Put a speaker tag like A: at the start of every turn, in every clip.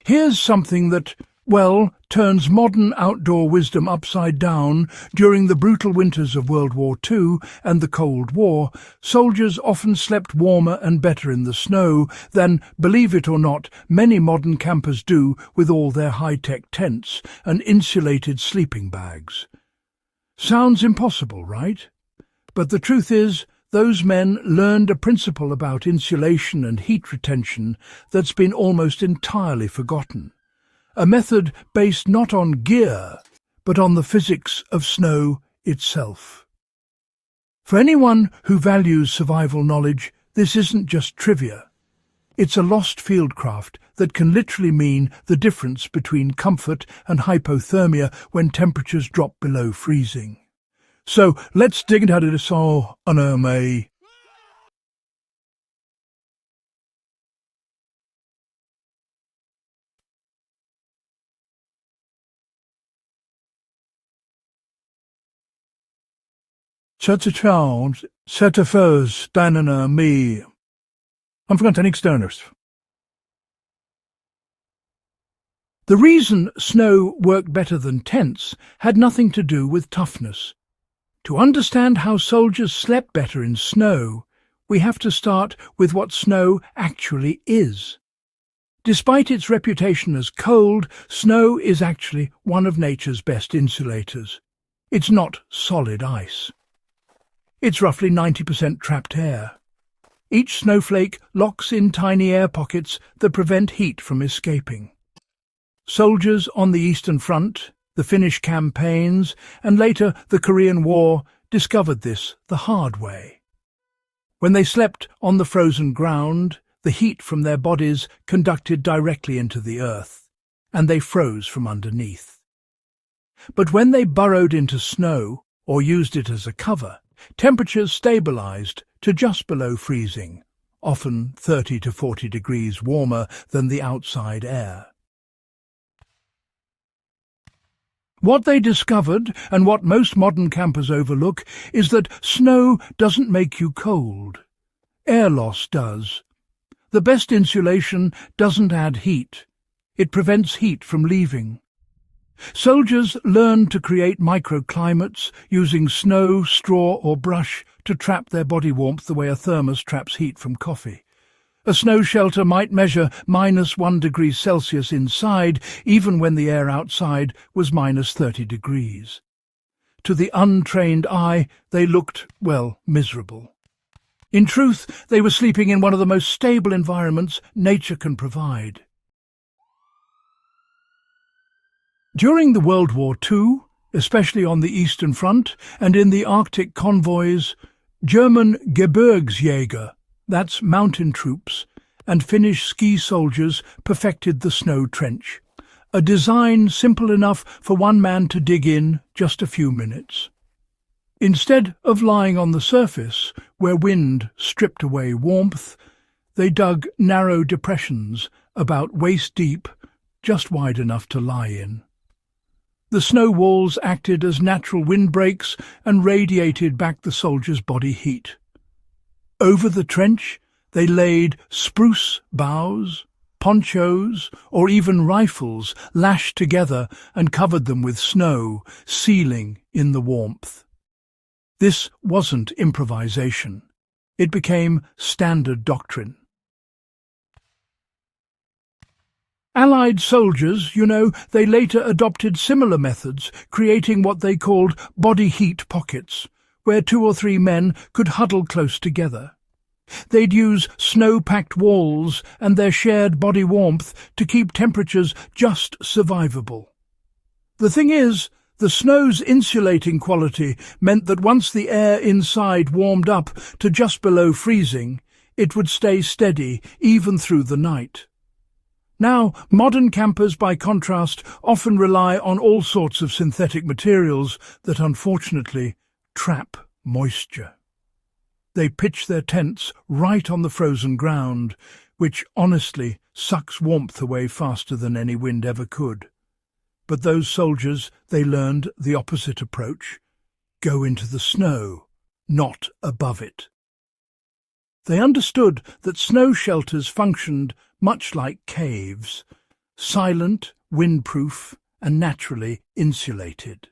A: Here's something that, well, turns modern outdoor wisdom upside down. During the brutal winters of World War II and the Cold War, soldiers often slept warmer and better in the snow than, believe it or not, many modern campers do with all their high-tech tents and insulated sleeping bags. Sounds impossible, right? But the truth is, those men learned a principle about insulation and heat retention that's been almost entirely forgotten. A method based not on gear, but on the physics of snow itself. For anyone who values survival knowledge, this isn't just trivia. It's a lost fieldcraft that can literally mean the difference between comfort and hypothermia when temperatures drop below freezing. So let's dig into this all on May. Certified, certifiers, Dynana, me. I'm forgotten externers. The reason snow worked better than tents had nothing to do with toughness. To understand how soldiers slept better in snow, we have to start with what snow actually is. Despite its reputation as cold, snow is actually one of nature's best insulators. It's not solid ice. It's roughly 90% trapped air. Each snowflake locks in tiny air pockets that prevent heat from escaping. Soldiers on the Eastern Front, the Finnish campaigns, and later the Korean War discovered this the hard way. When they slept on the frozen ground, the heat from their bodies conducted directly into the earth, and they froze from underneath. But when they burrowed into snow, or used it as a cover, temperatures stabilized to just below freezing, often 30 to 40 degrees warmer than the outside air. What they discovered, and what most modern campers overlook, is that snow doesn't make you cold. Air loss does. The best insulation doesn't add heat. It prevents heat from leaving. Soldiers learned to create microclimates using snow, straw or brush to trap their body warmth the way a thermos traps heat from coffee. A snow shelter might measure -1 degree Celsius inside, even when the air outside was -30 degrees. To the untrained eye, they looked, well, miserable. In truth, they were sleeping in one of the most stable environments nature can provide. During the World War II, especially on the Eastern Front and in the Arctic convoys, German Gebirgsjäger, that's mountain troops, and Finnish ski soldiers perfected the snow trench, a design simple enough for one man to dig in just a few minutes. Instead of lying on the surface, where wind stripped away warmth, they dug narrow depressions about waist deep, just wide enough to lie in. The snow walls acted as natural windbreaks and radiated back the soldiers' body heat. Over the trench, they laid spruce boughs, ponchos, or even rifles lashed together and covered them with snow, sealing in the warmth. This wasn't improvisation. It became standard doctrine. Allied soldiers, they later adopted similar methods, creating what they called body heat pockets, where 2 or 3 men could huddle close together. They'd use snow-packed walls and their shared body warmth to keep temperatures just survivable. The thing is, the snow's insulating quality meant that once the air inside warmed up to just below freezing, it would stay steady even through the night. Now, modern campers, by contrast, often rely on all sorts of synthetic materials that, unfortunately, trap moisture. They pitch their tents right on the frozen ground, which, honestly, sucks warmth away faster than any wind ever could. But those soldiers, they learned the opposite approach. Go into the snow, not above it. They understood that snow shelters functioned much like caves. silent, windproof, and naturally insulated.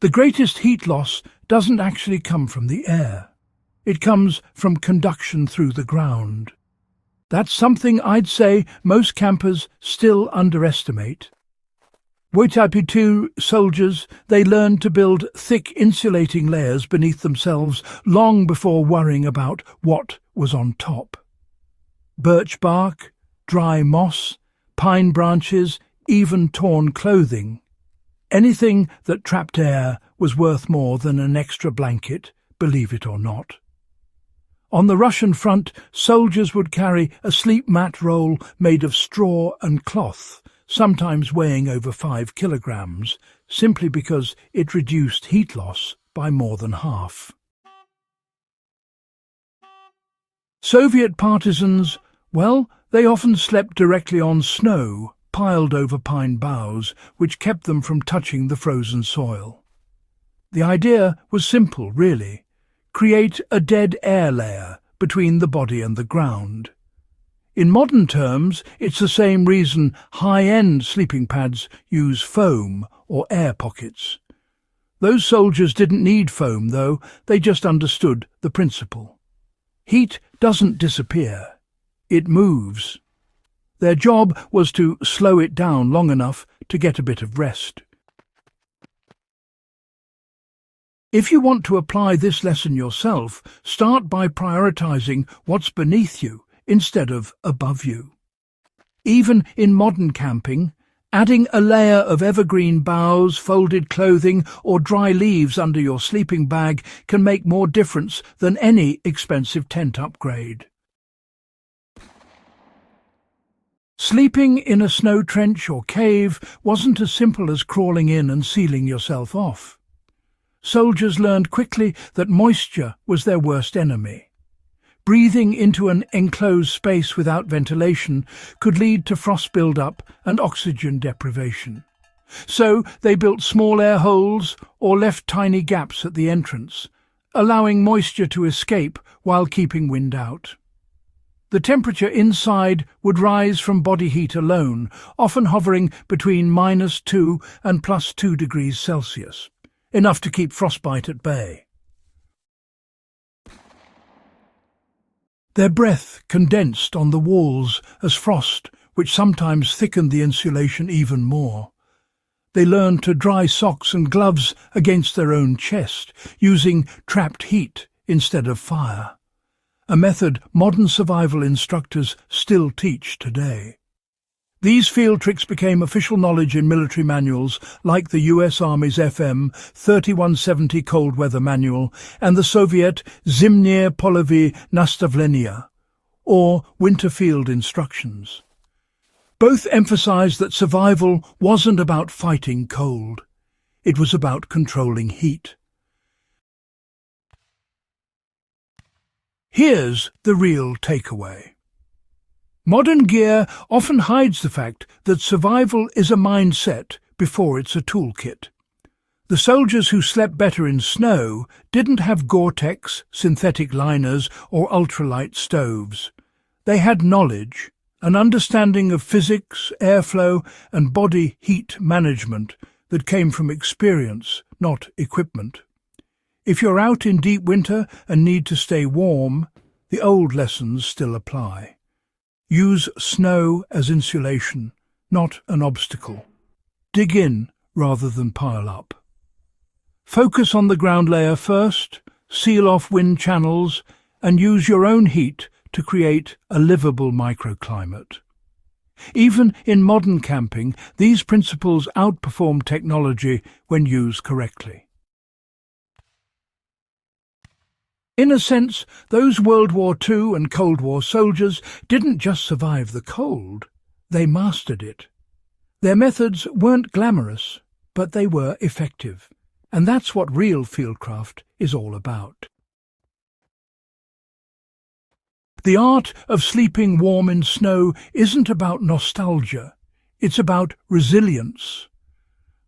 A: The greatest heat loss doesn't actually come from the air. It comes from conduction through the ground. That's something I'd say most campers still underestimate. WWII soldiers, they learned to build thick insulating layers beneath themselves long before worrying about what was on top. Birch bark, dry moss, pine branches, even torn clothing. Anything that trapped air was worth more than an extra blanket, believe it or not. On the Russian front, soldiers would carry a sleep mat roll made of straw and cloth, sometimes weighing over 5 kilograms, simply because it reduced heat loss by more than half. Soviet partisans, well, they often slept directly on snow, piled over pine boughs, which kept them from touching the frozen soil. The idea was simple, really. Create a dead air layer between the body and the ground. In modern terms, it's the same reason high-end sleeping pads use foam or air pockets. Those soldiers didn't need foam, though, they just understood the principle. Heat doesn't disappear, it moves. Their job was to slow it down long enough to get a bit of rest. If you want to apply this lesson yourself, start by prioritizing what's beneath you instead of above you. Even in modern camping, adding a layer of evergreen boughs, folded clothing, or dry leaves under your sleeping bag can make more difference than any expensive tent upgrade. Sleeping in a snow trench or cave wasn't as simple as crawling in and sealing yourself off. Soldiers learned quickly that moisture was their worst enemy. Breathing into an enclosed space without ventilation could lead to frost build-up and oxygen deprivation. So they built small air holes or left tiny gaps at the entrance, allowing moisture to escape while keeping wind out. The temperature inside would rise from body heat alone, often hovering between -2 and +2 degrees Celsius, enough to keep frostbite at bay. Their breath condensed on the walls as frost, which sometimes thickened the insulation even more. They learned to dry socks and gloves against their own chest, using trapped heat instead of fire, a method modern survival instructors still teach today. These field tricks became official knowledge in military manuals like the US Army's FM 3170 Cold Weather Manual and the Soviet Zimnie Polowe Nastavlenia, or Winter Field Instructions. Both emphasized that survival wasn't about fighting cold. It was about controlling heat. Here's the real takeaway. Modern gear often hides the fact that survival is a mindset before it's a toolkit. The soldiers who slept better in snow didn't have Gore-Tex, synthetic liners, or ultralight stoves. They had knowledge, an understanding of physics, airflow, and body heat management that came from experience, not equipment. If you're out in deep winter and need to stay warm, the old lessons still apply. Use snow as insulation, not an obstacle. Dig in rather than pile up. Focus on the ground layer first, seal off wind channels, and use your own heat to create a livable microclimate. Even in modern camping, these principles outperform technology when used correctly. In a sense, those World War II and Cold War soldiers didn't just survive the cold, they mastered it. Their methods weren't glamorous, but they were effective, and that's what real fieldcraft is all about. The art of sleeping warm in snow isn't about nostalgia, it's about resilience.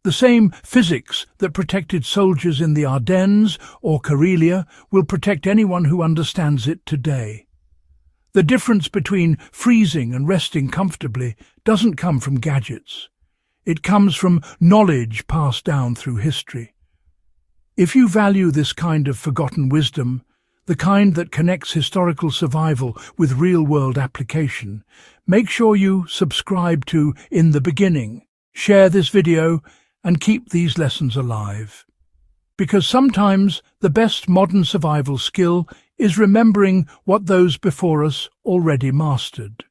A: The same physics that protected soldiers in the Ardennes or Karelia will protect anyone who understands it today. The difference between freezing and resting comfortably doesn't come from gadgets. It comes from knowledge passed down through history. If you value this kind of forgotten wisdom, the kind that connects historical survival with real-world application, make sure you subscribe to In the Beginning, share this video, and keep these lessons alive. Because sometimes the best modern survival skill is remembering what those before us already mastered.